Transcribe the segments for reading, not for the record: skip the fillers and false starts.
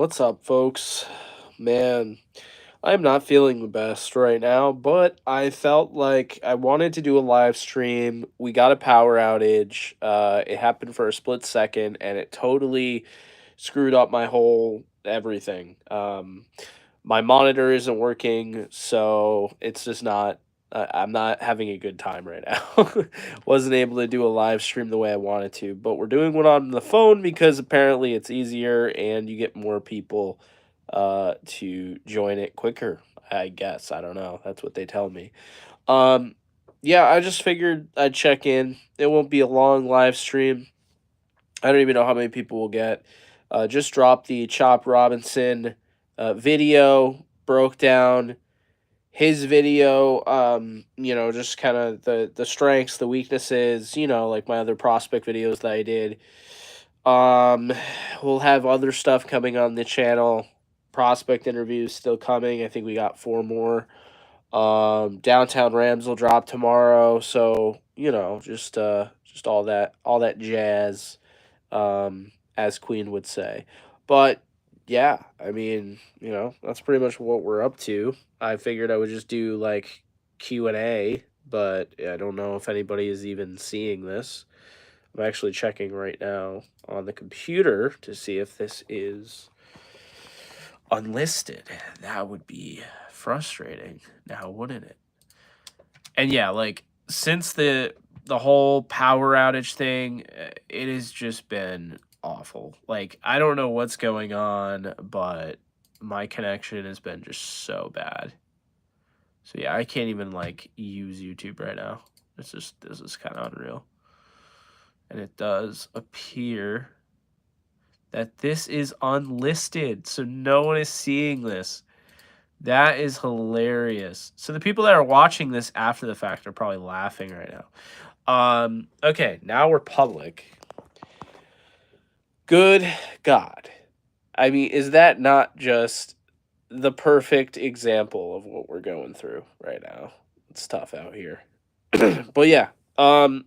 What's up, folks? Man, I'm not feeling the best right now, but I felt like I wanted to do a live stream. We got a power outage. It happened for a split second, and it totally screwed up my whole everything. My monitor isn't working, so it's just not. I'm not having a good time right now. Wasn't able to do a live stream the way I wanted to, but we're doing one on the phone because apparently it's easier and you get more people to join it quicker. I guess I don't know. That's what they tell me. Um, yeah, I just figured I'd check in. It won't be a long live stream. I don't even know how many people will get. Just dropped the Chop Robinson video, broke down his video, just kind of the strengths, the weaknesses, like my other prospect videos that I did. Um, we'll have other stuff coming on the channel. Prospect interviews still coming. I think we got four more. Downtown Rams will drop tomorrow, so just all that jazz, as Queen would say. But yeah, I mean, that's pretty much what we're up to. I figured I would just do like Q&A, but I don't know if anybody is even seeing this. I'm actually checking right now on the computer to see if this is unlisted. That would be frustrating now, wouldn't it? And yeah, like since the whole power outage thing, it has just been awful. Like I don't know what's going on, but my connection has been just so bad. So yeah, I can't even like use YouTube right now. This is kind of unreal. And it does appear that this is unlisted, so no one is seeing this. That is hilarious. So the people that are watching this after the fact are probably laughing right now. Okay, now we're public. Good God. I mean, is that not just the perfect example of what we're going through right now? It's tough out here. But yeah, for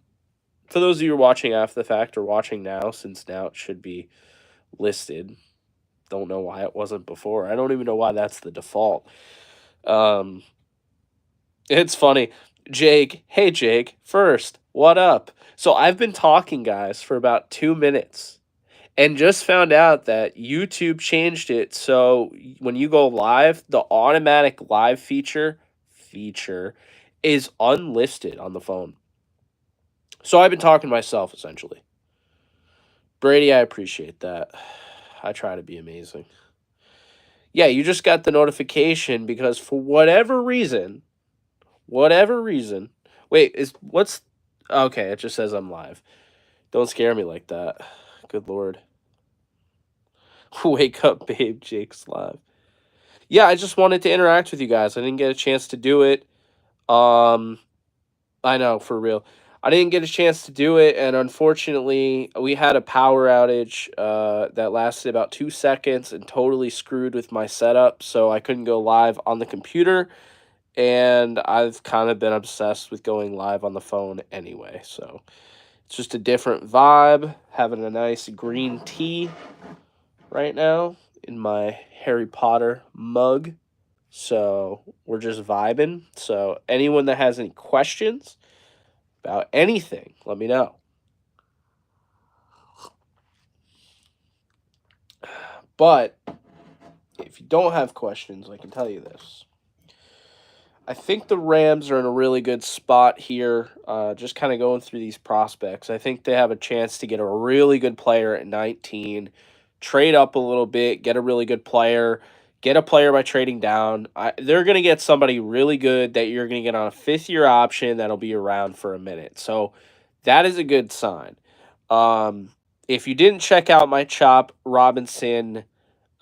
those of you who are watching after the fact or watching now, since now it should be listed, don't know why it wasn't before. I don't even know why that's the default. Um, it's funny. Jake, hey Jake, first, what up? So I've been talking, guys, for about 2 minutes and just found out that YouTube changed it so when you go live, the automatic live feature is unlisted on the phone. So I've been talking to myself essentially. Brady, I appreciate that. I try to be amazing. Yeah, you just got the notification because for whatever reason, wait, what's okay, it just says I'm live. Don't scare me like that. Good lord. Wake up, babe, Jake's live. Yeah, I just wanted to interact with you guys. I didn't get a chance to do it. I know, for real. I didn't get a chance to do it, and unfortunately, we had a power outage that lasted about 2 seconds and totally screwed with my setup, so I couldn't go live on the computer, and I've kind of been obsessed with going live on the phone anyway, so it's just a different vibe, having a nice green tea right now in my Harry Potter mug, so we're just vibing. So anyone that has any questions about anything, let me know. But if you don't have questions, I can tell you this. I think the Rams are in a really good spot here, just kind of going through these prospects. I think they have a chance to get a really good player at 19, trade up a little bit, get a really good player, get a player by trading down. They're going to get somebody really good that you're going to get on a fifth-year option that'll be around for a minute. So that is a good sign. If you didn't check out my Chop Robinson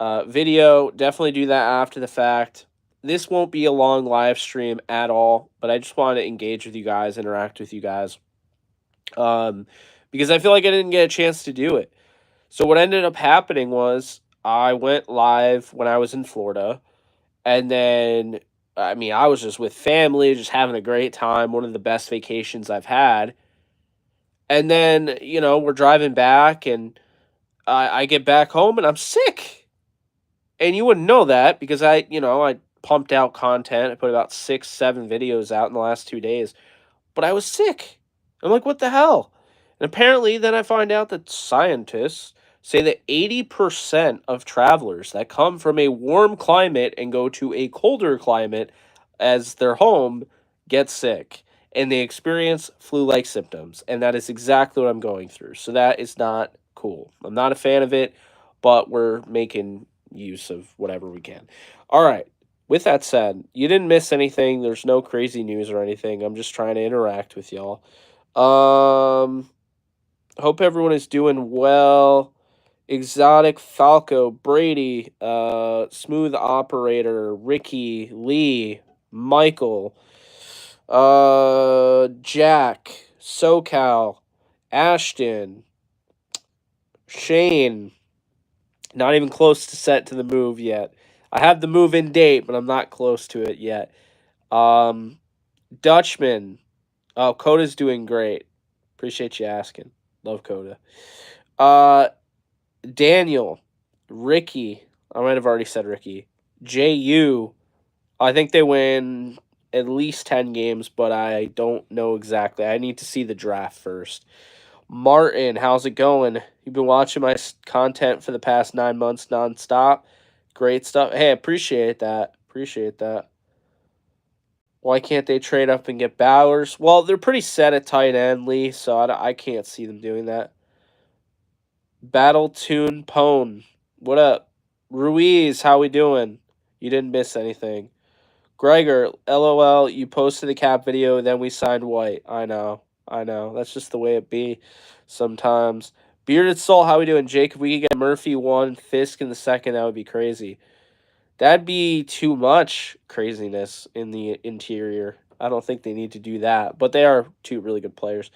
video, definitely do that after the fact. This won't be a long live stream at all, but I just wanted to engage with you guys, interact with you guys, because I feel like I didn't get a chance to do it. So what ended up happening was I went live when I was in Florida, and then, I mean, I was just with family, just having a great time, one of the best vacations I've had. And then, we're driving back, and I get back home, and I'm sick. And you wouldn't know that because I pumped out content. I put about 6, 7 videos out in the last 2 days, but I was sick. I'm like, what the hell? And apparently, then I find out that scientists say that 80% of travelers that come from a warm climate and go to a colder climate as their home get sick and they experience flu like symptoms. And that is exactly what I'm going through. So that is not cool. I'm not a fan of it, but we're making use of whatever we can. All right. With that said, you didn't miss anything. There's no crazy news or anything. I'm just trying to interact with y'all. Um, Hope everyone is doing well. Exotic Falco, Brady, Smooth Operator, Ricky, Lee, Michael, Jack, SoCal, Ashton, Shane. Not even close to set to the move yet. I have the move in date, but I'm not close to it yet. Um, Dutchman. Oh, Coda's doing great. Appreciate you asking. Love Coda. Uh, Daniel, Ricky. I might have already said Ricky. JU. I think they win at least 10 games, but I don't know exactly. I need to see the draft first. Martin, how's it going? You've been watching my content for the past 9 months nonstop. Great stuff. Hey, appreciate that. Appreciate that. Why can't they trade up and get Bowers? Well, they're pretty set at tight end, Lee, so I can't see them doing that. Battle Tune Pone, what up? Ruiz, how we doing? You didn't miss anything. Gregor, LOL, you posted the cap video, then we signed White. I know. That's just the way it be sometimes. Bearded Soul, how we doing? Jake, if we could get Murphy one, Fisk in the second, that would be crazy. That'd be too much craziness in the interior. I don't think they need to do that, but they are two really good players.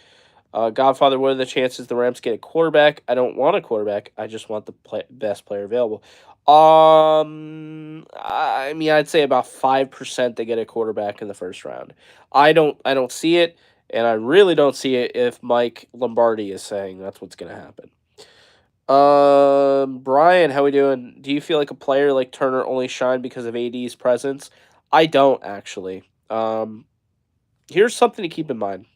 Godfather, what are the chances the Rams get a quarterback? I don't want a quarterback. I just want the best player available. I mean, I'd say about 5% they get a quarterback in the first round. I don't see it, and I really don't see it if Mike Lombardi is saying that's what's going to happen. Brian, how we doing? Do you feel like a player like Turner only shined because of AD's presence? I don't actually. Here's something to keep in mind.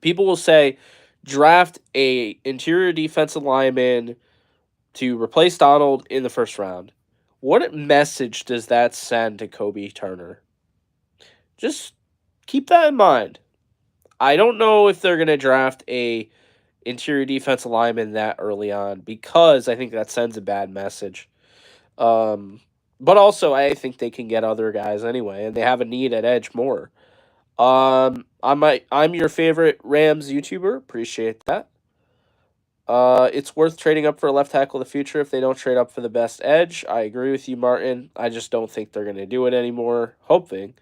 People will say draft a interior defensive lineman to replace Donald in the first round. What message does that send to Kobe Turner? Just keep that in mind. I don't know if they're going to draft a interior defensive lineman that early on because I think that sends a bad message. But also I think they can get other guys anyway, and they have a need at edge more. I'm your favorite Rams YouTuber. Appreciate that. It's worth trading up for a left tackle in the future if they don't trade up for the best edge. I agree with you, Martin. I just don't think they're gonna do it anymore. Hoping.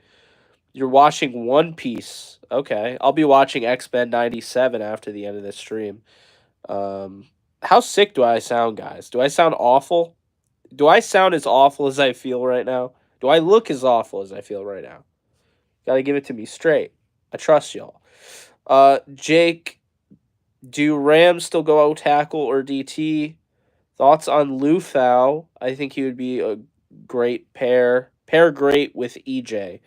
You're watching One Piece. Okay, I'll be watching X Men '97 after the end of this stream. How sick do I sound, guys? Do I sound awful? Do I sound as awful as I feel right now? Do I look as awful as I feel right now? Gotta give it to me straight. I trust y'all. Jake, do Rams still go out tackle or DT? Thoughts on Lufau? I think he would be a great pair. Pair great with EJ.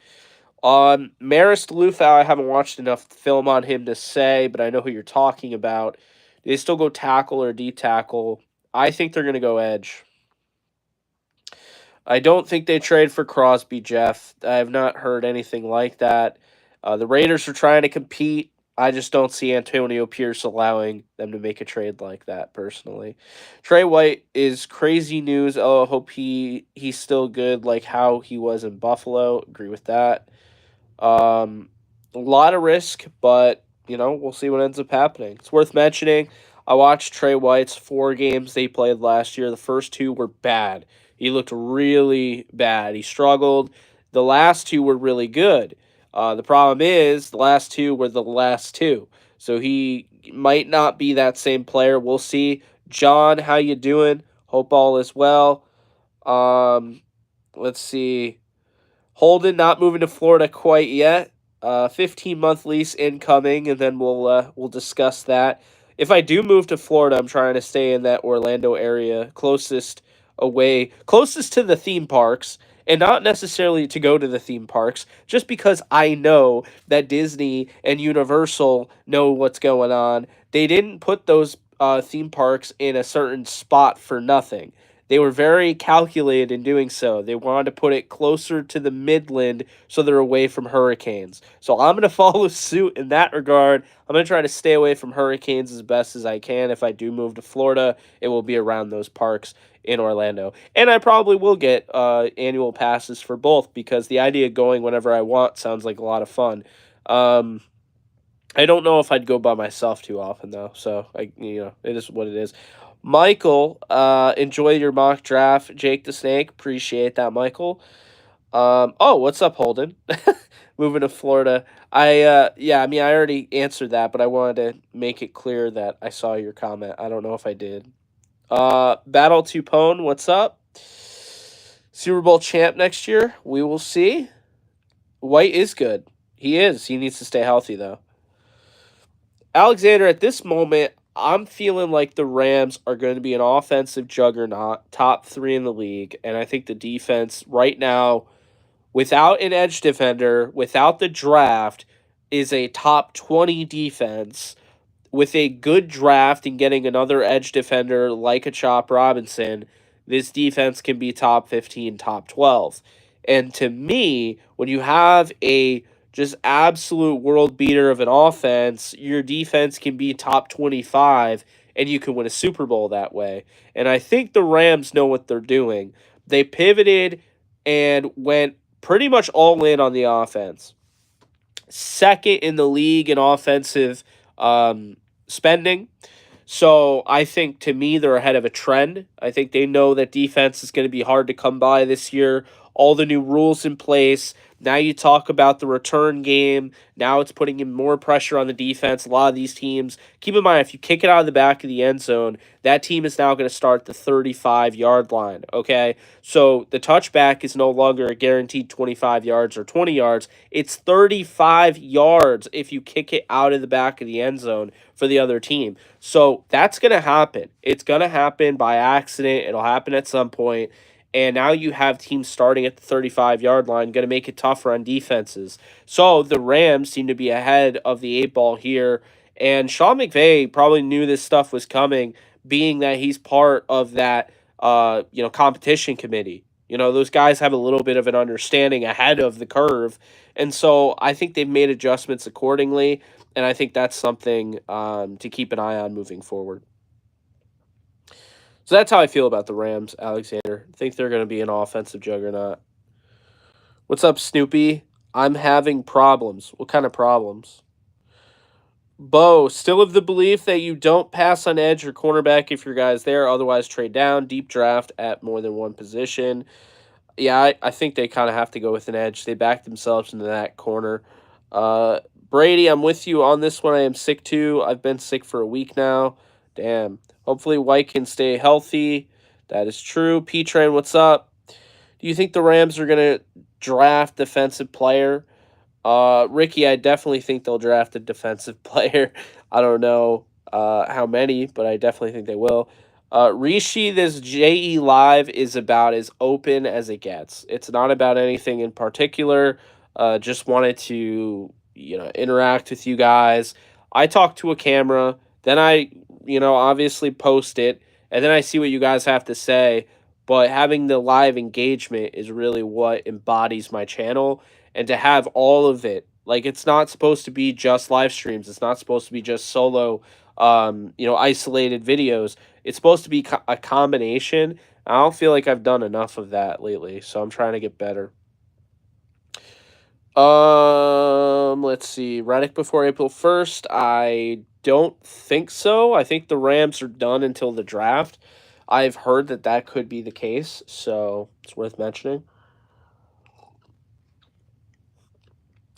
On Marist Lufau, I haven't watched enough film on him to say, but I know who you're talking about. Do they still go tackle or D tackle? I think they're going to go edge. I don't think they trade for Crosby, Jeff. I have not heard anything like that. The Raiders are trying to compete. I just don't see Antonio Pierce allowing them to make a trade like that, personally. Trey White is crazy news. Oh, I hope he's still good like how he was in Buffalo. Agree with that. A lot of risk, but we'll see what ends up happening. It's worth mentioning. I watched Trey White's 4 games they played last year. The first 2 were bad. He looked really bad. He struggled. The last 2 were really good. The problem is the last 2 were the last 2. So he might not be that same player. We'll see. John, how you doing? Hope all is well. Let's see. Holden not moving to Florida quite yet. 15-month lease incoming, and then we'll discuss that. If I do move to Florida, I'm trying to stay in that Orlando area, closest away closest to the theme parks, and not necessarily to go to the theme parks, just because I know that Disney and Universal know what's going on. They didn't put those theme parks in a certain spot for nothing. They were very calculated in doing so. They wanted to put it closer to the Midland so they're away from hurricanes. So I'm going to follow suit in that regard. I'm going to try to stay away from hurricanes as best as I can. If I do move to Florida, it will be around those parks in Orlando. And I probably will get annual passes for both, because the idea of going whenever I want sounds like a lot of fun. Um, I don't know if I'd go by myself too often though, so it is what it is. Michael, enjoy your mock draft. Jake the Snake, appreciate that, Michael. Oh, what's up, Holden? Moving to Florida. Yeah, I mean, I already answered that, but I wanted to make it clear that I saw your comment. I don't know if I did. Battle Tupone, what's up? Super Bowl champ next year. We will see. White is good. He is. He needs to stay healthy though. Alexander, at this moment, I'm feeling like the Rams are going to be an offensive juggernaut, top 3 in the league, and I think the defense right now, without an edge defender, without the draft, is a top 20 defense. With a good draft and getting another edge defender like a Chop Robinson, this defense can be top 15, top 12. And to me, when you have a just absolute world beater of an offense, your defense can be top 25 and you can win a Super Bowl that way. And I think the Rams know what they're doing. They pivoted and went pretty much all in on the offense. Second in the league in offensive spending. So I think, to me, they're ahead of a trend. I think they know that defense is going to be hard to come by this year. All the new rules in place. Now you talk about the return game. Now it's putting in more pressure on the defense. A lot of these teams, keep in mind, if you kick it out of the back of the end zone, that team is now going to start the 35-yard line, okay? So the touchback is no longer a guaranteed 25 yards or 20 yards. It's 35 yards if you kick it out of the back of the end zone for the other team. So that's going to happen. It's going to happen by accident. It'll happen at some point. And now you have teams starting at the 35-yard line, going to make it tougher on defenses. So the Rams seem to be ahead of the 8 ball here. And Sean McVay probably knew this stuff was coming, being that he's part of that competition committee. Those guys have a little bit of an understanding ahead of the curve. And so I think they've made adjustments accordingly. And I think that's something to keep an eye on moving forward. So that's how I feel about the Rams, Alexander. I think they're going to be an offensive juggernaut. What's up, Snoopy? I'm having problems. What kind of problems? Bo, still of the belief that you don't pass on edge or cornerback if your guy's there, otherwise trade down, deep draft at more than one position. Yeah, I think they kind of have to go with an edge. They back themselves into that corner. Brady, I'm with you on this one. I am sick too. I've been sick for a week now. Damn. Hopefully White can stay healthy. That is true. P-Train, what's up? Do you think the Rams are going to draft defensive player? Ricky, I definitely think they'll draft a defensive player. I don't know how many, but I definitely think they will. Rishi, this JE Live is about as open as it gets. It's not about anything in particular. Just wanted to, interact with you guys. I talk to a camera, then I, obviously post it, and then I see what you guys have to say. But having the live engagement is really what embodies my channel. And to have all of it, like, it's not supposed to be just live streams. It's not supposed to be just solo, isolated videos. It's supposed to be a combination. I don't feel like I've done enough of that lately, so I'm trying to get better. Let's see. Reddick before April 1st. I don't think so. I think the Rams are done until the draft. I've heard that could be the case, so it's worth mentioning.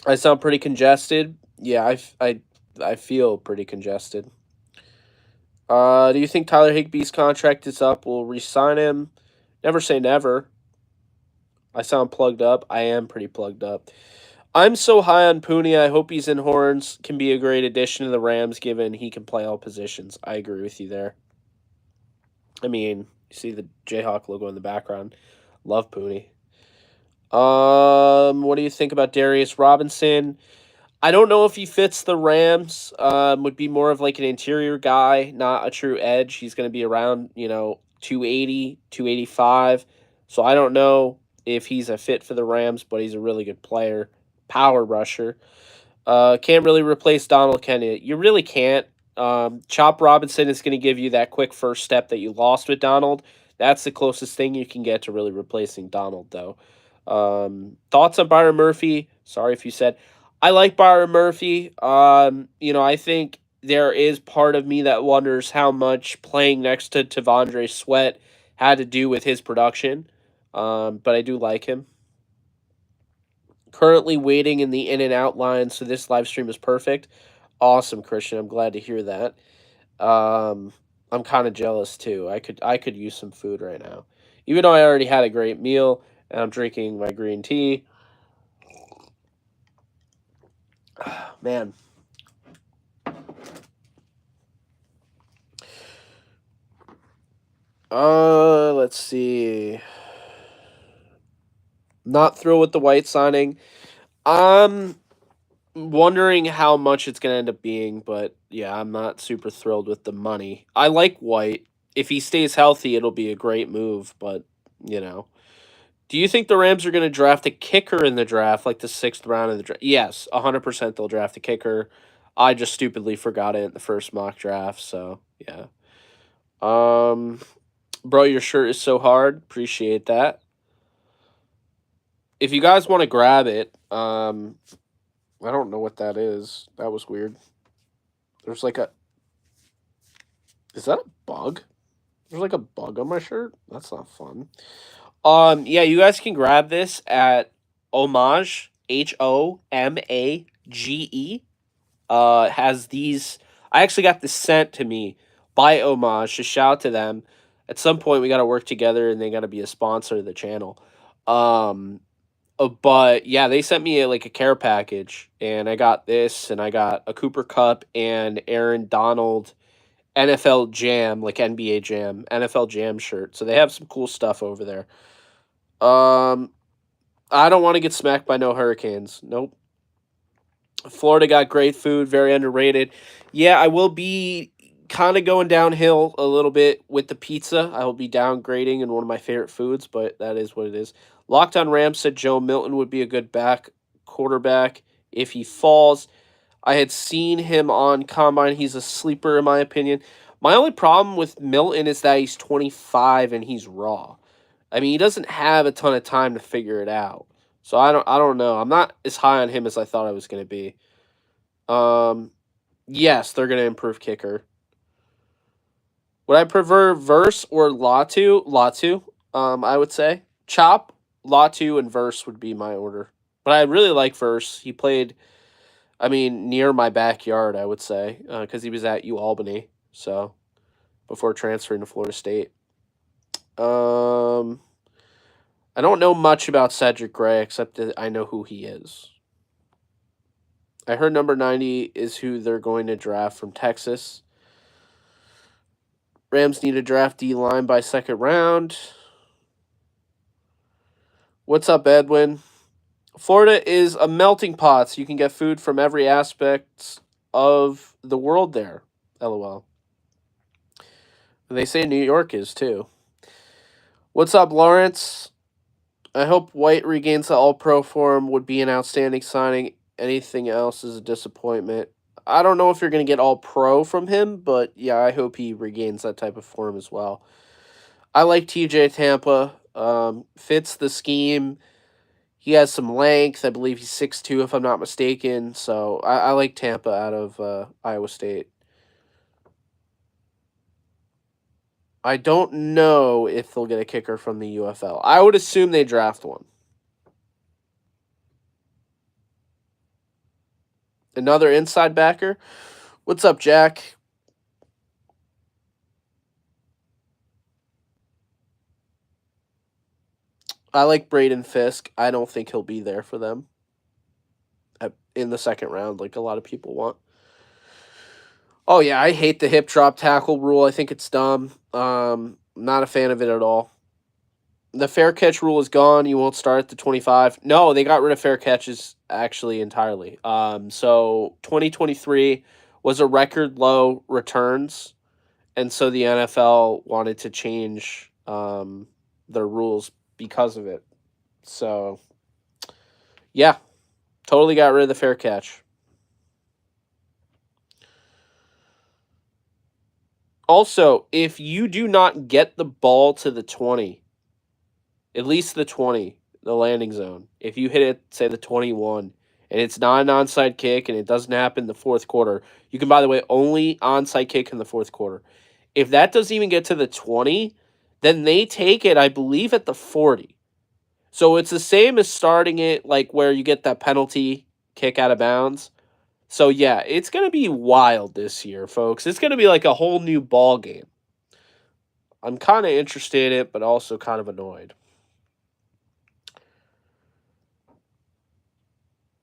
I sound pretty congested. Yeah, I feel pretty congested. Do you think Tyler Higbee's contract is up? We'll re-sign him. Never say never. I sound plugged up. I am pretty plugged up. I'm so high on Pooney. I hope he's in horns. Can be a great addition to the Rams, given he can play all positions. I agree with you there. I mean, You see the Jayhawk logo in the background. Love Pooney. What do you think about Darius Robinson? I don't know if he fits the Rams. Would be more of like an interior guy, not a true edge. He's going to be around, 280, 285. So I don't know if he's a fit for the Rams, but he's a really good player. Power rusher. Can't really replace Donald Kennedy. You really can't. Chop Robinson is going to give you that quick first step that you lost with Donald. That's the closest thing you can get to really replacing Donald, though. Thoughts on Byron Murphy? Sorry if you said I like Byron Murphy. I think there is part of me that wonders how much playing next to Tavondre Sweat had to do with his production. But I do like him. Currently waiting in the in and out line, so this live stream is perfect. Awesome, Christian. I'm glad to hear that. I'm kind of jealous too. I could use some food right now, even though I already had a great meal and I'm drinking my green tea. Man, let's see. Not thrilled with the White signing. I'm wondering how much it's going to end up being, but yeah, I'm not super thrilled with the money. I like White. If he stays healthy, it'll be a great move, but, you know. Do you think the Rams are going to draft a kicker in the draft, like the 6th round of the draft? Yes, 100% they'll draft a kicker. I just stupidly forgot it in the first mock draft, so yeah. Um, Bro, your shirt is so hard. Appreciate that. If you guys want to grab it, I don't know what that is. That was weird. There's like a. Is that a bug? There's like a bug on my shirt. That's not fun. Yeah, you guys can grab this at Homage HOMAGE. Has these. I actually got this sent to me by Homage. Just shout out to them. At some point, we got to work together, and they got to be a sponsor of the channel. But yeah, they sent me like a care package, and I got this, and I got a Cooper Cup and Aaron Donald NFL Jam, like NBA Jam, NFL Jam shirt. So they have some cool stuff over there. I don't want to get smacked by no Hurricanes. Nope. Florida got great food, very underrated. Yeah, I will be kind of going downhill a little bit with the pizza. I will be downgrading in one of my favorite foods, but that is what it is. Lockdown Ram said Joe Milton would be a good quarterback if he falls. I had seen him on Combine. He's a sleeper, in my opinion. My only problem with Milton is that he's 25 and he's raw. I mean, he doesn't have a ton of time to figure it out. So I don't know. I'm not as high on him as I thought I was going to be. Yes, they're going to improve kicker. Would I prefer Verse or Latu? Latu, I would say. Chop, Latu, and Verse would be my order. But I really like Verse. He played, I mean, near my backyard, I would say, because he was at UAlbany, so, before transferring to Florida State. I don't know much about Cedric Gray, except that I know who he is. I heard number 90 is who they're going to draft from Texas. Rams need to draft D-line by 2nd round. What's up, Edwin? Florida is a melting pot, so you can get food from every aspect of the world there. LOL. They say New York is, too. What's up, Lawrence? I hope White regains the All-Pro form. Would be an outstanding signing. Anything else is a disappointment. I don't know if you're going to get All-Pro from him, but yeah, I hope he regains that type of form as well. I like TJ Tampa. Fits the scheme. He has some length. I believe he's 6'2", if I'm not mistaken. So I like Tampa out of Iowa State. I don't know if they'll get a kicker from the UFL. I would assume they draft one. Another inside backer. What's up, Jack? I like Braden Fisk. I don't think he'll be there for them in the 2nd round like a lot of people want. Oh, yeah, I hate the hip drop tackle rule. I think it's dumb. Not a fan of it at all. The fair catch rule is gone. You won't start at the 25. No, they got rid of fair catches actually entirely. So 2023 was a record low returns, and so the NFL wanted to change their rules because of it. So yeah, totally got rid of the fair catch. Also, if you do not get the ball to the 20, at least the 20, the landing zone, if you hit it, say the 21, and it's not an onside kick and it doesn't happen in the fourth quarter, you can, by the way, only onside kick in the fourth quarter. If that doesn't even get to the 20, then they take it, I believe, at the 40. So it's the same as starting it like where you get that penalty kick out of bounds. So yeah, it's going to be wild this year, folks. It's going to be like a whole new ball game. I'm kind of interested in it, but also kind of annoyed.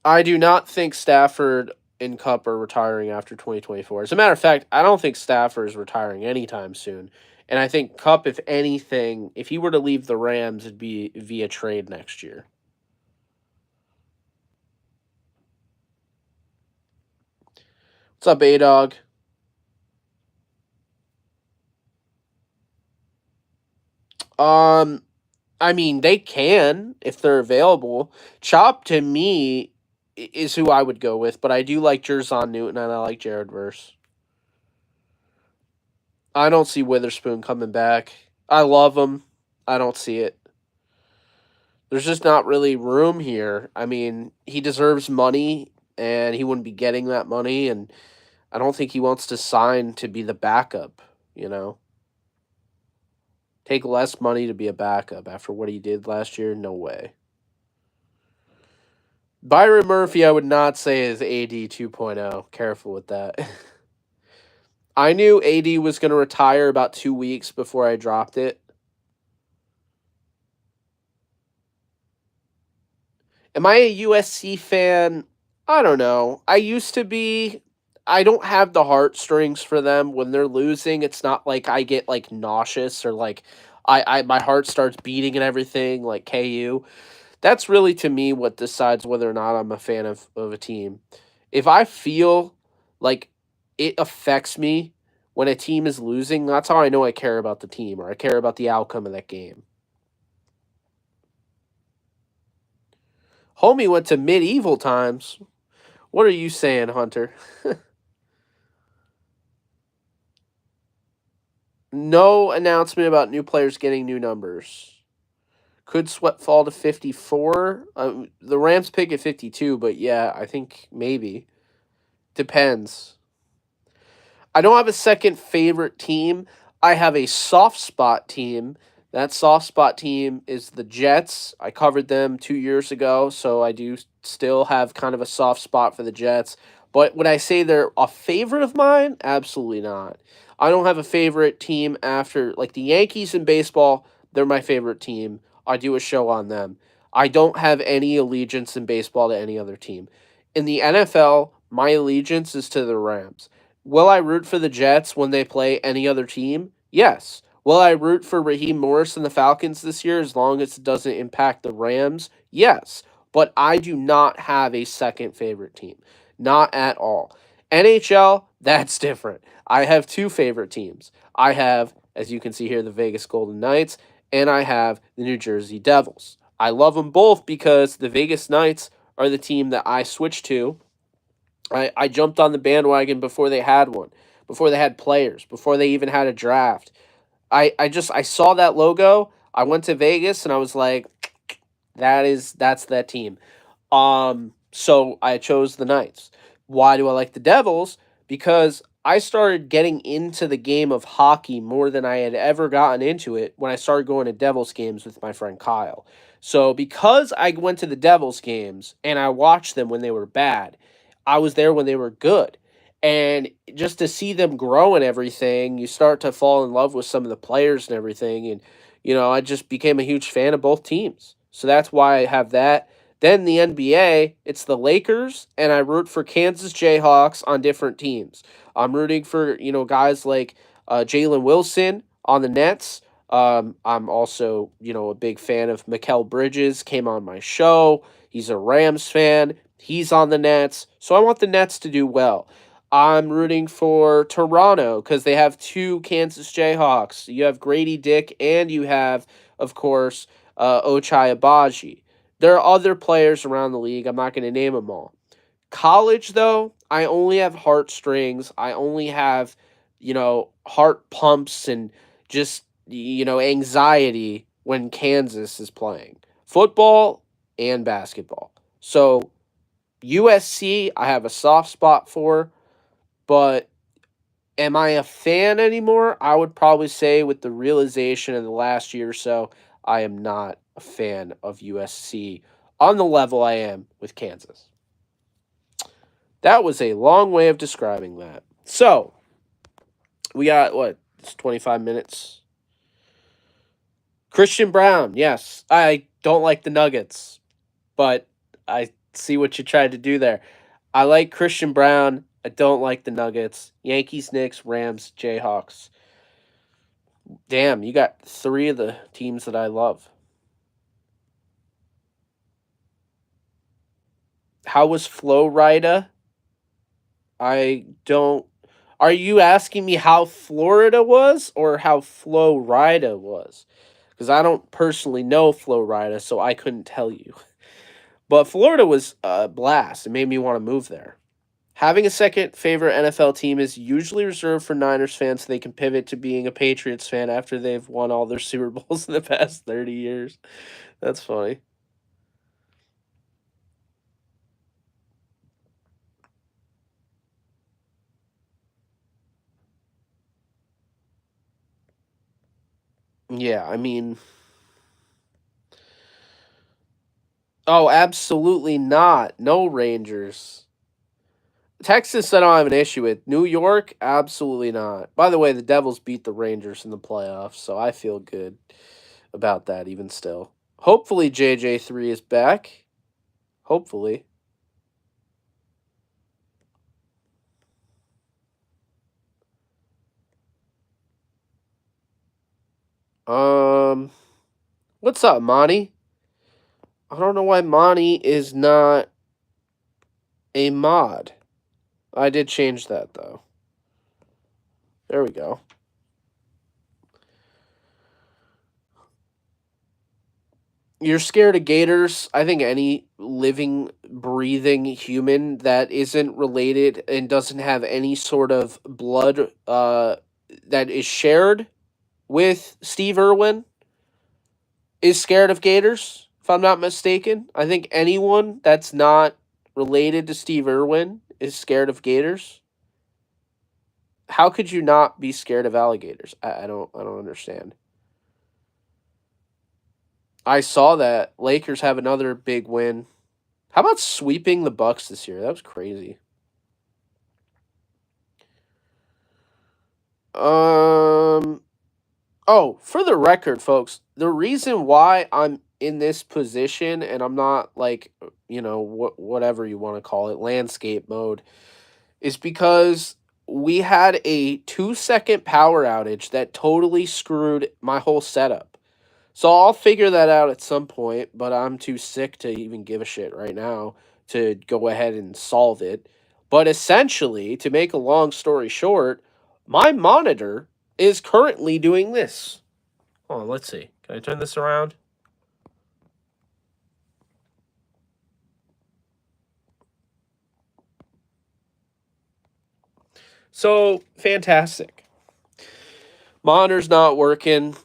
I do not think Stafford and Cup are retiring after 2024. As a matter of fact, I don't think Stafford is retiring anytime soon. And I think Cup, if anything, if he were to leave the Rams, it'd be via trade next year. What's up, A-Dog? Um, I mean, they can if they're available. Chop to me is who I would go with, but I do like Jerzon Newton and I like Jared Verse. I don't see Witherspoon coming back. I love him. I don't see it. There's just not really room here. I mean, he deserves money and he wouldn't be getting that money, and I don't think he wants to sign to be the backup, you know. Take less money to be a backup after what he did last year? No way. Byron Murphy, I would not say is AD 2.0. Careful with that. I knew AD was going to retire about 2 weeks before I dropped it. Am I a USC fan? I don't know. I used to be. I don't have the heartstrings for them when they're losing. It's not like I get like nauseous or like I my heart starts beating and everything like KU. That's really to me what decides whether or not I'm a fan of a team. If I feel like it affects me when a team is losing, that's how I know I care about the team or I care about the outcome of that game. Homie went to medieval times. What are you saying, Hunter? No announcement about new players getting new numbers. Could Sweat fall to 54? The Rams pick at 52, but yeah, I think maybe. Depends. I don't have a second favorite team. I have a soft spot team. That soft spot team is the Jets. I covered them 2 years ago, so I do still have kind of a soft spot for the Jets. But would I say they're a favorite of mine? Absolutely not. I don't have a favorite team after, like the Yankees in baseball, they're my favorite team. I do a show on them. I don't have any allegiance in baseball to any other team. In the NFL, my allegiance is to the Rams. Will I root for the Jets when they play any other team? Yes. Will I root for Raheem Morris and the Falcons this year as long as it doesn't impact the Rams? Yes. But I do not have a second favorite team. Not at all. NHL, that's different. I have two favorite teams. I have, as you can see here, the Vegas Golden Knights, and I have the New Jersey Devils. I love them both because the Vegas Knights are the team that I switched to. I jumped on the bandwagon before they had one, before they had players, before they even had a draft. I saw that logo. I went to Vegas and I was like, that's that team. So I chose the Knights. Why do I like the Devils? Because I started getting into the game of hockey more than I had ever gotten into it when I started going to Devils games with my friend Kyle. So because I went to the Devils games and I watched them when they were bad, I was there when they were good. And just to see them grow and everything, you start to fall in love with some of the players and everything. And, I just became a huge fan of both teams. So that's why I have that. Then the NBA, it's the Lakers, and I root for Kansas Jayhawks on different teams. I'm rooting for, guys like Jalen Wilson on the Nets. I'm also, a big fan of Mikal Bridges, came on my show. He's a Rams fan. He's on the Nets. So I want the Nets to do well. I'm rooting for Toronto because they have two Kansas Jayhawks. You have Grady Dick and you have, of course, Ochai Abaji. There are other players around the league. I'm not going to name them all. College, though, I only have heartstrings. I only have, heart pumps and just, anxiety when Kansas is playing football and basketball. So USC, I have a soft spot for, but am I a fan anymore? I would probably say, with the realization in the last year or so, I am not a fan of USC on the level I am with Kansas. That was a long way of describing that. So, we got what? It's 25 minutes. Christian Brown, yes. I don't like the Nuggets, but I see what you tried to do there. I like Christian Brown. I don't like the Nuggets. Yankees, Knicks, Rams, Jayhawks. Damn, you got three of the teams that I love. How was Flo Rida? I don't. Are you asking me how Florida was or how Flo Rida was? Because I don't personally know Flo Rida, so I couldn't tell you. But Florida was a blast. It made me want to move there. Having a second favorite NFL team is usually reserved for Niners fans so they can pivot to being a Patriots fan after they've won all their Super Bowls in the past 30 years. That's funny. Yeah, I mean, oh, absolutely not. No Rangers. Texas, I don't have an issue with. New York, absolutely not. By the way, the Devils beat the Rangers in the playoffs, so I feel good about that even still. Hopefully, JJ3 is back. Hopefully. Um, what's up, Monty? I don't know why Monty is not a mod. I did change that though. There we go. You're scared of gators. I think any living, breathing human that isn't related and doesn't have any sort of blood that is shared with Steve Irwin is scared of gators, if I'm not mistaken. I think anyone that's not related to Steve Irwin is scared of gators. How could you not be scared of alligators? I don't understand. I saw that Lakers have another big win. How about sweeping the Bucks this year? That was crazy. Um Oh, for the record, folks, the reason why I'm in this position and I'm not like, whatever you want to call it, landscape mode, is because we had a 2-second power outage that totally screwed my whole setup. So I'll figure that out at some point, but I'm too sick to even give a shit right now to go ahead and solve it. But essentially, to make a long story short, my monitor is currently doing this. Hold on, let's see. Can I turn this around? So, fantastic. Monitor's not working.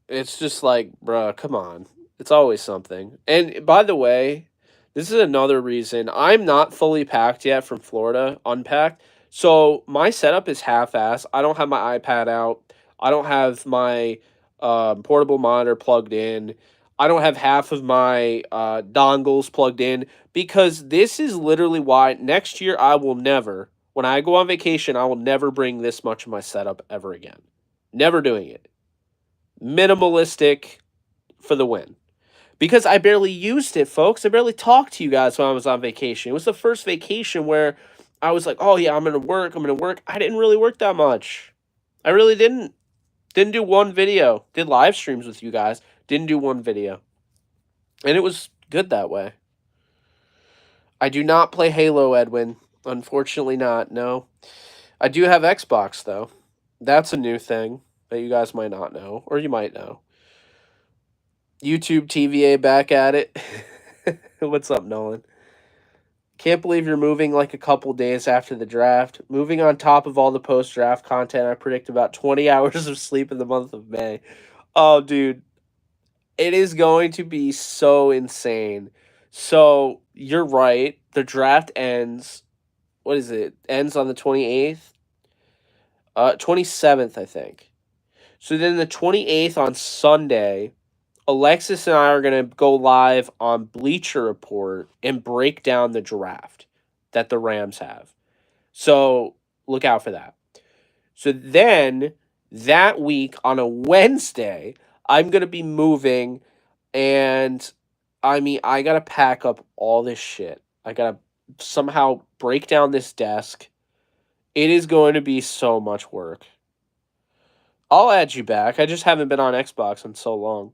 It's just like, bruh, come on. It's always something. And by the way, this is another reason I'm not fully packed yet from Florida, unpacked. So my setup is half-ass. I don't have my iPad out. I don't have my portable monitor plugged in. I don't have half of my dongles plugged in because this is literally why next year I will never, when I go on vacation, I will never bring this much of my setup ever again. Never doing it. Minimalistic for the win. Because I barely used it, folks. I barely talked to you guys when I was on vacation. It was the first vacation where I was like, oh, yeah, I'm going to work. I didn't really work that much. I really didn't. Didn't do one video. Did live streams with you guys. Didn't do one video. And it was good that way. I do not play Halo, Edwin. Unfortunately not, no. I do have Xbox, though. That's a new thing that you guys might not know, or you might know. YouTube TVA back at it. What's up, Nolan? Can't believe you're moving like a couple days after the draft. Moving on top of all the post-draft content, I predict about 20 hours of sleep in the month of May. Oh, dude. It is going to be so insane. So, you're right. The draft ends, what is it? Ends on the 28th? 27th, I think. So then the 28th on Sunday, Alexis and I are going to go live on Bleacher Report and break down the draft that the Rams have. So look out for that. So then that week on a Wednesday, I'm going to be moving, and I mean, I got to pack up all this shit. I got to somehow break down this desk. It is going to be so much work. I'll add you back. I just haven't been on Xbox in so long.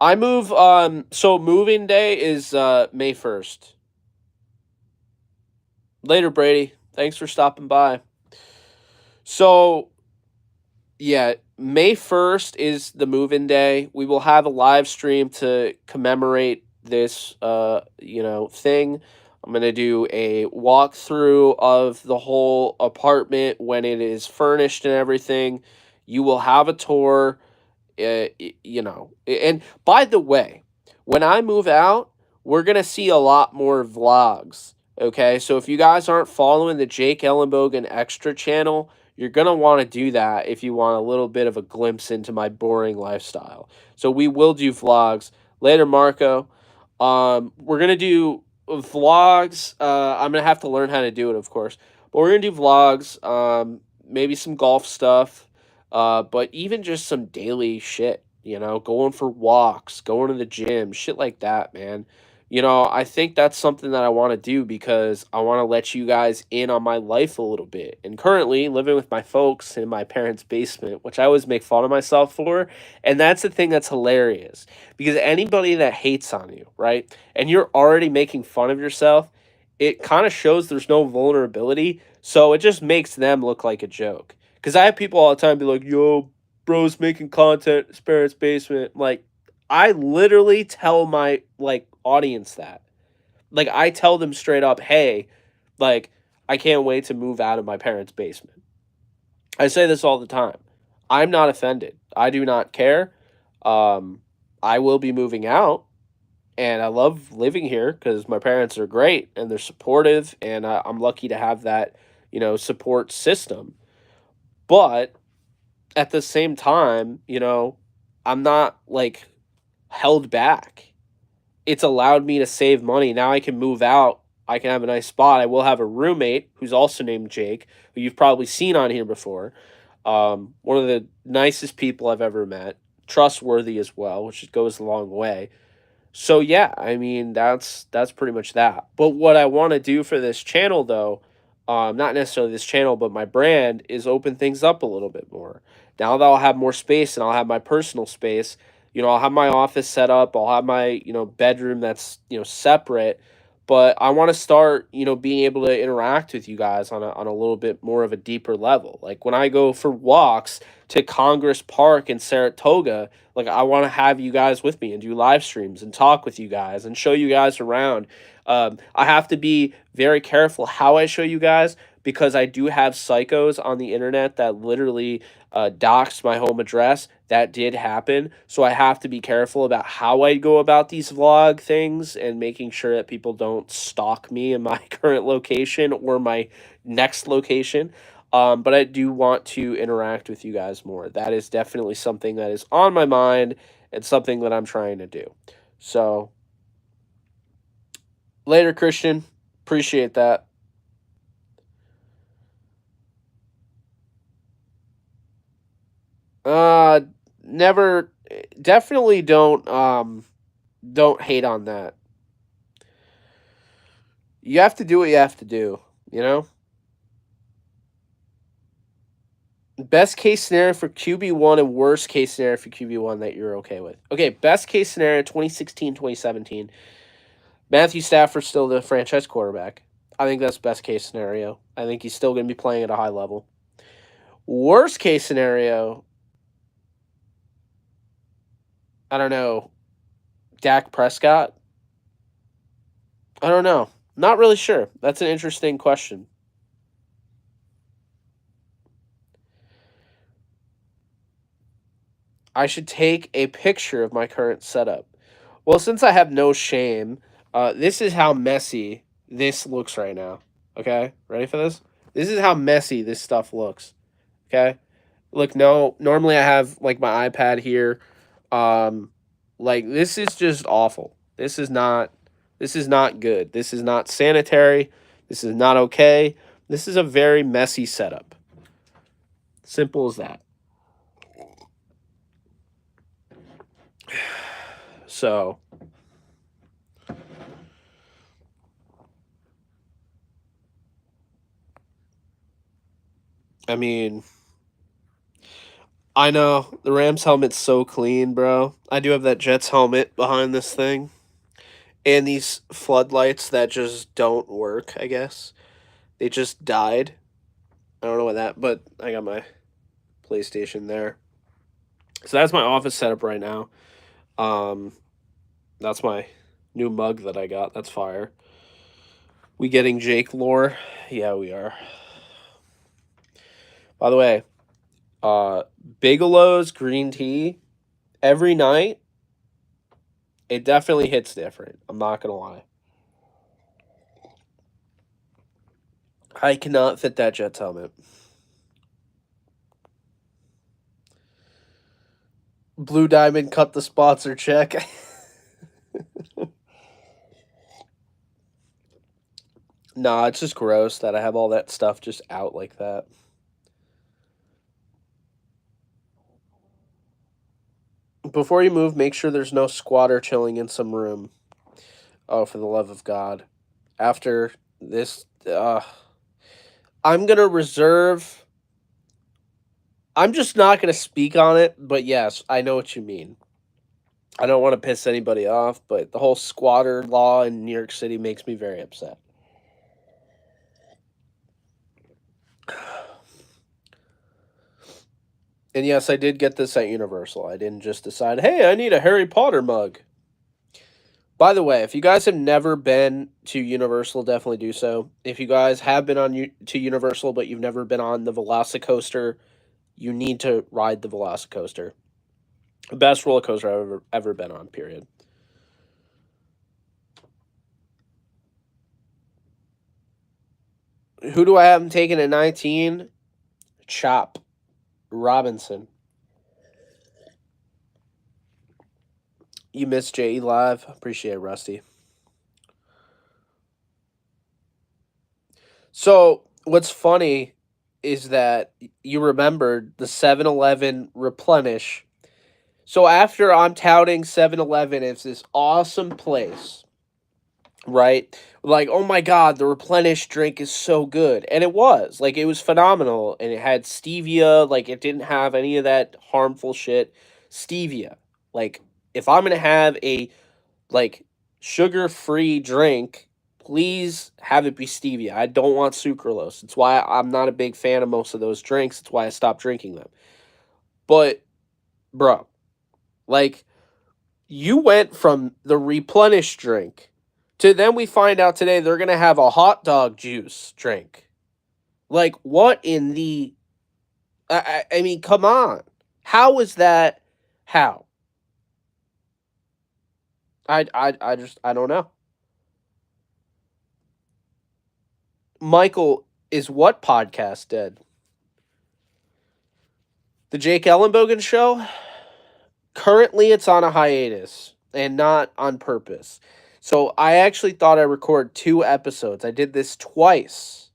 I move so moving day is May 1st. Later, Brady. Thanks for stopping by. So yeah, May 1st is the move-in day. We will have a live stream to commemorate this thing. I'm going to do a walkthrough of the whole apartment when it is furnished and everything. You will have a tour. And by the way, when I move out, we're going to see a lot more vlogs. Okay, so if you guys aren't following the Jake Ellenbogen Extra channel, you're going to want to do that if you want a little bit of a glimpse into my boring lifestyle. So we will do vlogs. Later, Marco. We're going to do vlogs. I'm going to have to learn how to do it, of course. But we're going to do vlogs, maybe some golf stuff. But even just some daily shit, going for walks, going to the gym, shit like that, man. I think that's something that I want to do because I want to let you guys in on my life a little bit. And currently living with my folks in my parents' basement, which I always make fun of myself for. And that's the thing that's hilarious because anybody that hates on you, right? And you're already making fun of yourself, it kind of shows there's no vulnerability. So it just makes them look like a joke. Because I have people all the time be like, yo, bro's making content, his parents' basement. Like, I literally tell my, audience that. Like, I tell them straight up, hey, I can't wait to move out of my parents' basement. I say this all the time. I'm not offended. I do not care. I will be moving out, and I love living here because my parents are great, and they're supportive, and I'm lucky to have that, support system. But at the same time, I'm not held back. It's allowed me to save money. Now I can move out. I can have a nice spot. I will have a roommate who's also named Jake, who you've probably seen on here before. One of the nicest people I've ever met. Trustworthy as well, which goes a long way. So yeah, I mean that's pretty much that. But what I want to do for this channel though, not necessarily this channel, but my brand is open things up a little bit more. Now that I'll have more space and I'll have my personal space, I'll have my office set up, I'll have my, bedroom that's, separate, but I want to start, being able to interact with you guys on a little bit more of a deeper level. Like when I go for walks to Congress Park in Saratoga, I want to have you guys with me and do live streams and talk with you guys and show you guys around. I have to be very careful how I show you guys because I do have psychos on the internet that literally doxed my home address. That did happen. So I have to be careful about how I go about these vlog things and making sure that people don't stalk me in my current location or my next location. But I do want to interact with you guys more. That is definitely something that is on my mind and something that I'm trying to do. So, later, Christian. Appreciate that. Never, definitely don't hate on that. You have to do what you have to do, you know? Best case scenario for QB1 and worst case scenario for QB1 that you're okay with. Okay, best case scenario 2016, 2017. Matthew Stafford's still the franchise quarterback. I think that's best case scenario. I think he's still going to be playing at a high level. Worst case scenario, I don't know. Dak Prescott? I don't know. Not really sure. That's an interesting question. I should take a picture of my current setup. Well, since I have no shame, this is how messy this looks right now. Okay, ready for this? This is how messy this stuff looks. Okay, look, no, normally I have like my iPad here. Um, like this is just awful. This is not. This is not good. This is not sanitary. This is not okay. This is a very messy setup. Simple as that. So, I mean, I know the Rams helmet's so clean, bro. I do have that Jets helmet behind this thing, and these floodlights that just don't work. I guess they just died. I don't know what that, but I got my PlayStation there. So that's my office setup right now. Um, that's my new mug that I got. That's fire. We getting Jake lore? Yeah, we are. By the way, uh, Bigelow's green tea every night. It definitely hits different. I'm not gonna lie. I cannot fit that Jets helmet. Blue Diamond cut the sponsor check. Nah, it's just gross that I have all that stuff just out like that. Before you move, make sure there's no squatter chilling in some room. Oh, for the love of God. After this, I'm going to reserve. I'm just not going to speak on it, but yes, I know what you mean. I don't want to piss anybody off, but the whole squatter law in New York City makes me very upset. And yes, I did get this at Universal. I didn't just decide, hey, I need a Harry Potter mug. By the way, if you guys have never been to Universal, definitely do so. If you guys have been to Universal but you've never been on the Velocicoaster, you need to ride the Velocicoaster. The best roller coaster I've ever been on. Period. Who do I have him taking at 19? Chop Robinson. You missed JE Live. Appreciate it, Rusty. So, what's funny is that you remembered the 7-Eleven replenish. So, after I'm touting 7-Eleven as this awesome place, right? Like, oh my God, the replenish drink is so good. And it was. Like, it was phenomenal. And it had stevia. Like, it didn't have any of that harmful shit. Stevia. Like, if I'm going to have a, like, sugar-free drink, please have it be stevia. I don't want sucralose. It's why I'm not a big fan of most of those drinks. It's why I stopped drinking them. But, bro, like, you went from the replenish drink to then we find out today they're going to have a hot dog juice drink. Like, what in the. I mean, come on. How is that? How? I don't know. Michael, is what podcast dead? The Jake Ellenbogen show? Currently, it's on a hiatus and not on purpose. So I actually thought I recorded 2 episodes. I did this twice.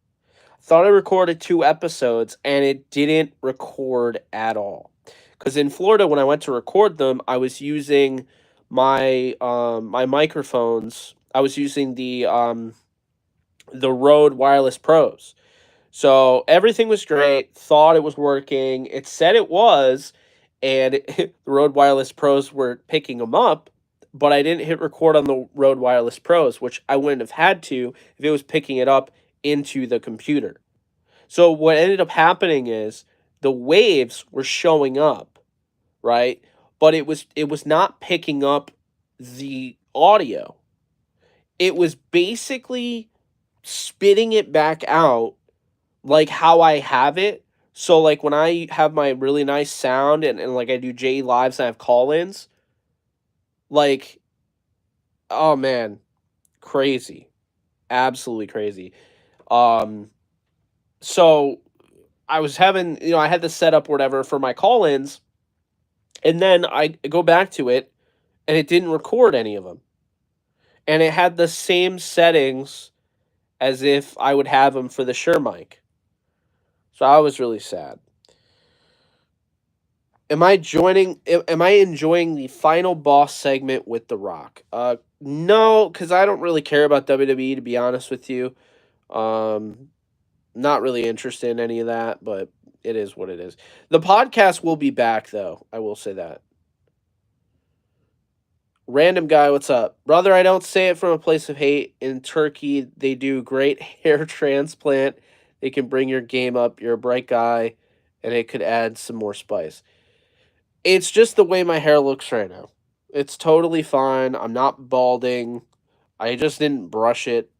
Thought I recorded 2 episodes and it didn't record at all. Because in Florida, when I went to record them, I was using my microphones. I was using the Rode Wireless Pros. So everything was great. Thought it was working. It said it was, and the Rode Wireless Pros were picking them up. But I didn't hit record on the Rode Wireless Pros, which I wouldn't have had to if it was picking it up into the computer. So what ended up happening is the waves were showing up, right? But it was not picking up the audio. It was basically spitting it back out like how I have it. So like when I have my really nice sound and like I do J lives and I have call-ins, like oh man, crazy. Absolutely crazy. Um so I was having, I had this set up or whatever for my call-ins, and then I go back to it and it didn't record any of them. And it had the same settings as if I would have them for the Shure mic. So I was really sad. Am I enjoying the final boss segment with The Rock? No, cuz I don't really care about WWE, to be honest with you. Um Not really interested in any of that, but it is what it is. The podcast will be back though. I will say that. Random guy, what's up? Brother, I don't say it from a place of hate. In Turkey, they do great hair transplant. They can bring your game up. You're a bright guy, and it could add some more spice. It's just the way my hair looks right now. It's totally fine. I'm not balding. I just didn't brush it,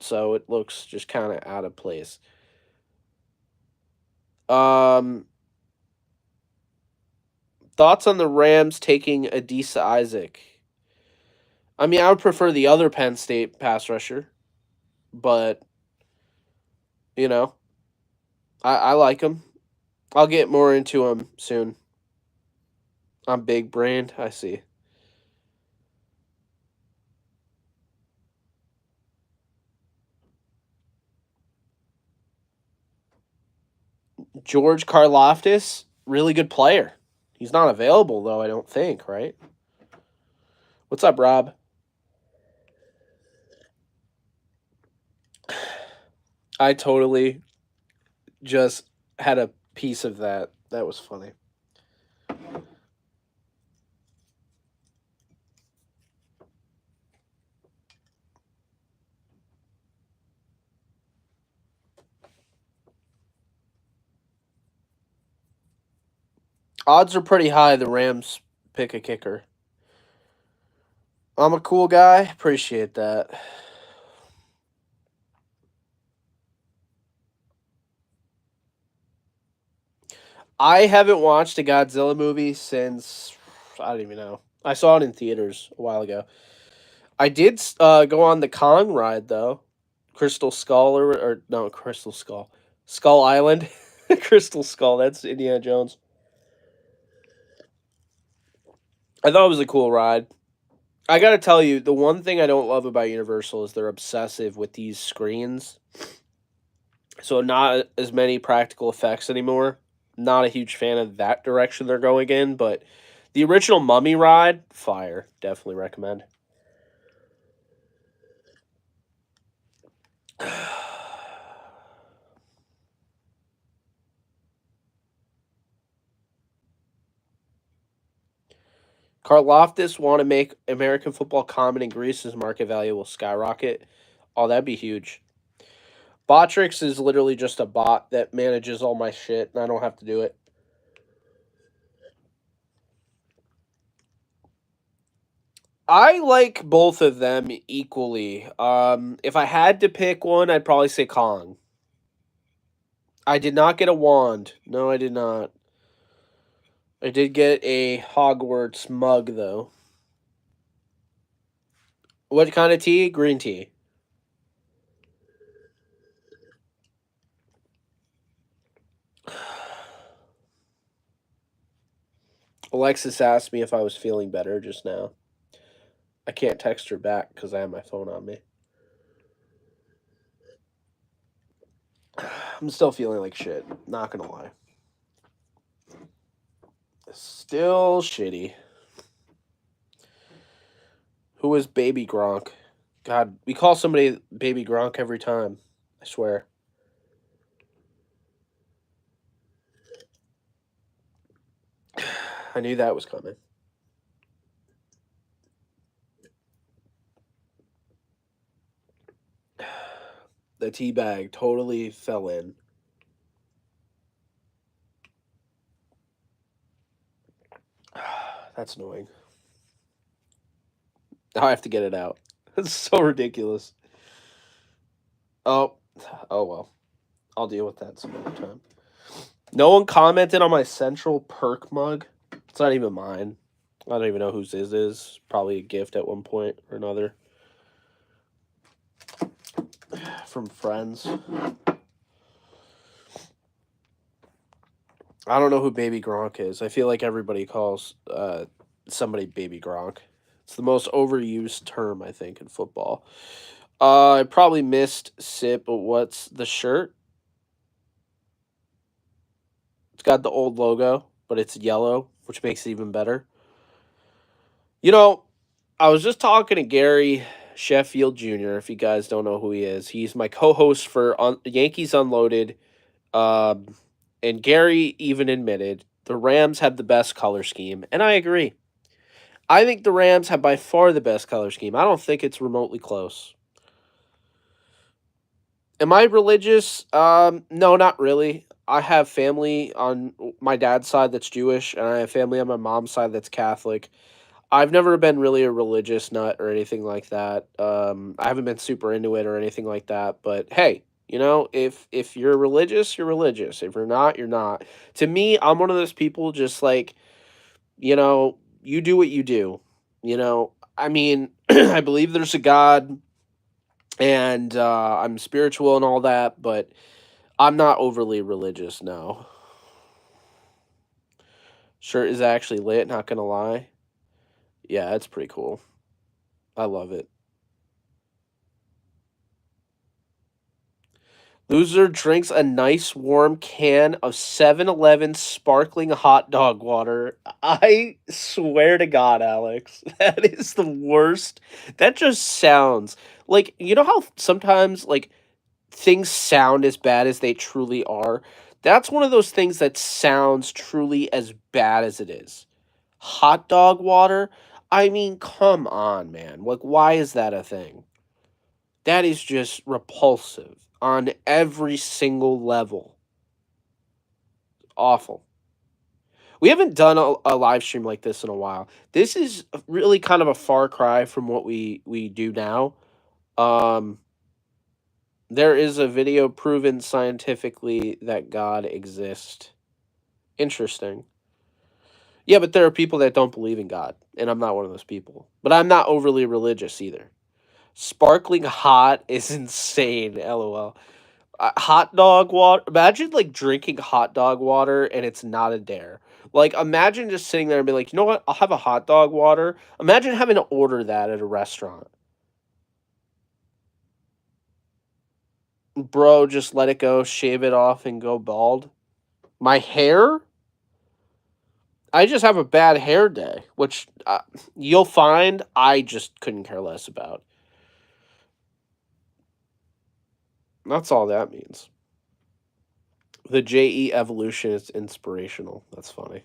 so it looks just kind of out of place. Um, Thoughts on the Rams taking Adisa Isaac? I mean, I would prefer the other Penn State pass rusher, but you know, I like him. I'll get more into him soon. I'm big brained. I see. George Karlaftis, really good player. He's not available though, I don't think, right? What's up, Rob? I totally just had a piece of that. That was funny. Odds are pretty high the Rams pick a kicker. I'm a cool guy. Appreciate that. I haven't watched a Godzilla movie since I don't even know. I saw it in theaters a while ago. I did go on the Kong ride though. Crystal Skull or no Crystal Skull, Skull Island, Crystal Skull. That's Indiana Jones. I thought it was a cool ride. I gotta tell you, the one thing I don't love about Universal is they're obsessive with these screens. So not as many practical effects anymore. Not a huge fan of that direction they're going in, but the original Mummy ride, fire. Definitely recommend. Karloftis want to make American football common in Greece's market value will skyrocket. Oh, that'd be huge. Botrix is literally just a bot that manages all my shit, and I don't have to do it. I like both of them equally. If I had to pick one, I'd probably say Kong. I did not get a wand. No, I did not. I did get a Hogwarts mug though. What kind of tea? Green tea. Alexis asked me if I was feeling better just now. I can't text her back because I have my phone on me. I'm still feeling like shit. Not gonna lie. Still shitty. Who is Baby Gronk? God, we call somebody Baby Gronk every time. I swear. I knew that was coming. The tea bag totally fell in. That's annoying. Now I have to get it out. It's so ridiculous. Oh, oh well. I'll deal with that some other time. No one commented on my Central Perk mug. It's not even mine. I don't even know whose it is. Probably a gift at one point or another. From friends. I don't know who Baby Gronk is. I feel like everybody calls somebody Baby Gronk. It's the most overused term, I think, in football. I probably missed Sip, but what's the shirt? It's got the old logo, but it's yellow, which makes it even better. You know, I was just talking to Gary Sheffield Jr., if you guys don't know who he is. He's my co host for Yankees Unloaded. Um, and Gary even admitted the Rams have the best color scheme, and I agree. I think the Rams have by far the best color scheme. I don't think it's remotely close. Am I religious? No, not really. I have family on my dad's side that's Jewish, and I have family on my mom's side that's Catholic. I've never been really a religious nut or anything like that. I haven't been super into it or anything like that. But hey, if you're religious, you're religious. If you're not, you're not. To me, I'm one of those people. Just like you do what you do. I mean, I believe there's a God, and I'm spiritual and all that, but I'm not overly religious. No, shirt is actually lit. Not gonna lie. Yeah, it's pretty cool. I love it. Loser drinks a nice warm can of 7-Eleven sparkling hot dog water. I swear to God, Alex, that is the worst. That just sounds like, you know how sometimes like things sound as bad as they truly are? That's one of those things that sounds truly as bad as it is. Hot dog water? I mean, come on, man. Like, why is that a thing? That is just repulsive on every single level. Awful. We haven't done a live stream like this in a while. This is really kind of a far cry from what we do now. Um, there is a video proven scientifically that God exists. Interesting. Yeah, but there are people that don't believe in God, and I'm not one of those people. But I'm not overly religious either. Sparkling hot is insane. LOL. Hot dog water. Imagine like drinking hot dog water and it's not a dare. Like imagine just sitting there and be like, you know what? I'll have a hot dog water. Imagine having to order that at a restaurant. Bro, just let it go, shave it off, and go bald. My hair? I just have a bad hair day, which you'll find I just couldn't care less about. That's all that means. The JE evolution is inspirational. That's funny.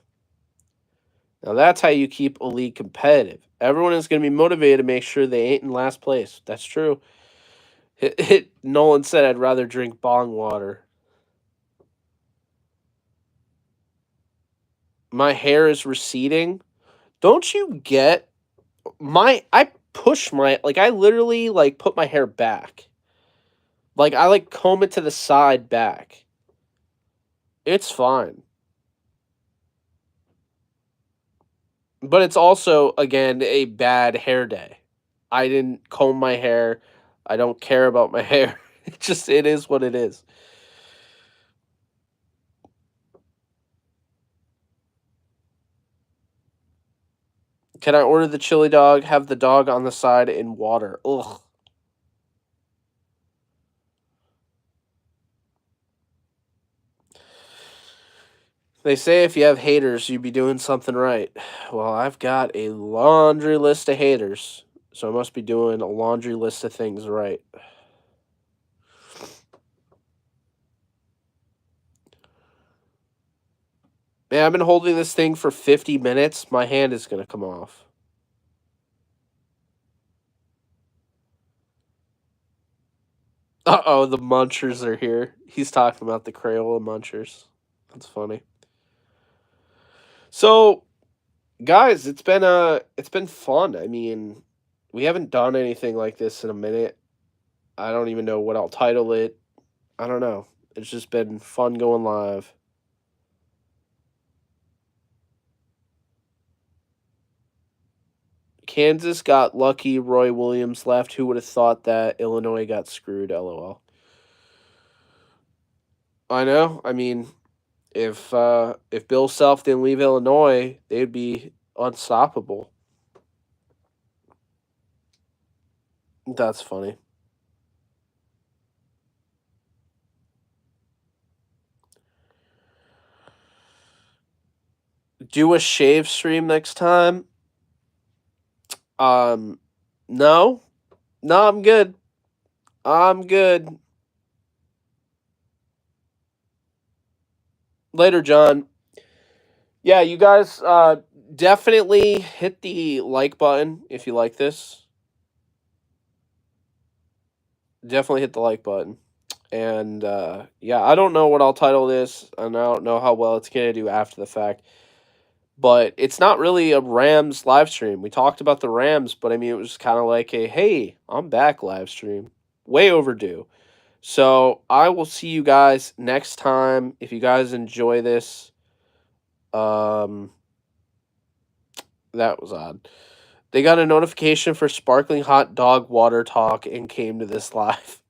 Now that's how you keep a league competitive. Everyone is going to be motivated to make sure they ain't in last place. That's true. Nolan said, "I'd rather drink bong water." My hair is receding. Don't you get my? I push my like I literally like put my hair back. Like I like comb it to the side back. It's fine. But it's also again a bad hair day. I didn't comb my hair. I don't care about my hair. It is what it is. Can I order the chili dog? Have the dog on the side in water. Ugh. They say if you have haters, you'd be doing something right. Well, I've got a laundry list of haters, so I must be doing a laundry list of things right. Man, I've been holding this thing for 50 minutes. My hand is gonna come off. Uh-oh, the munchers are here. He's talking about the Crayola munchers. That's funny. So, guys, it's been fun. I mean, we haven't done anything like this in a minute. I don't even know what I'll title it. I don't know. It's just been fun going live. Kansas got lucky. Roy Williams left. Who would have thought that Illinois got screwed? LOL. I know. I mean, if Bill Self didn't leave Illinois, they'd be unstoppable. That's funny. Do a shave stream next time. Um, no, no, I'm good. I'm good. Later, John. Yeah, you guys definitely hit the like button if you like this. Definitely hit the like button. And yeah, I don't know what I'll title this, and I don't know how well it's gonna do after the fact. But it's not really a Rams live stream. We talked about the Rams, but I mean, it was kind of like a hey, I'm back live stream. Way overdue. So I will see you guys next time. If you guys enjoy this, um, that was odd. They got a notification for sparkling hot dog water talk and came to this live.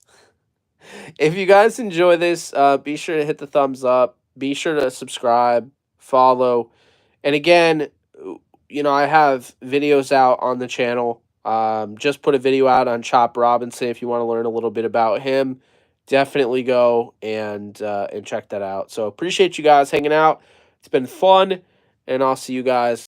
If you guys enjoy this, be sure to hit the thumbs up. Be sure to subscribe, follow, and again, I have videos out on the channel. Just put a video out on Chop Robinson if you want to learn a little bit about him. Definitely go and check that out. So appreciate you guys hanging out. It's been fun, and I'll see you guys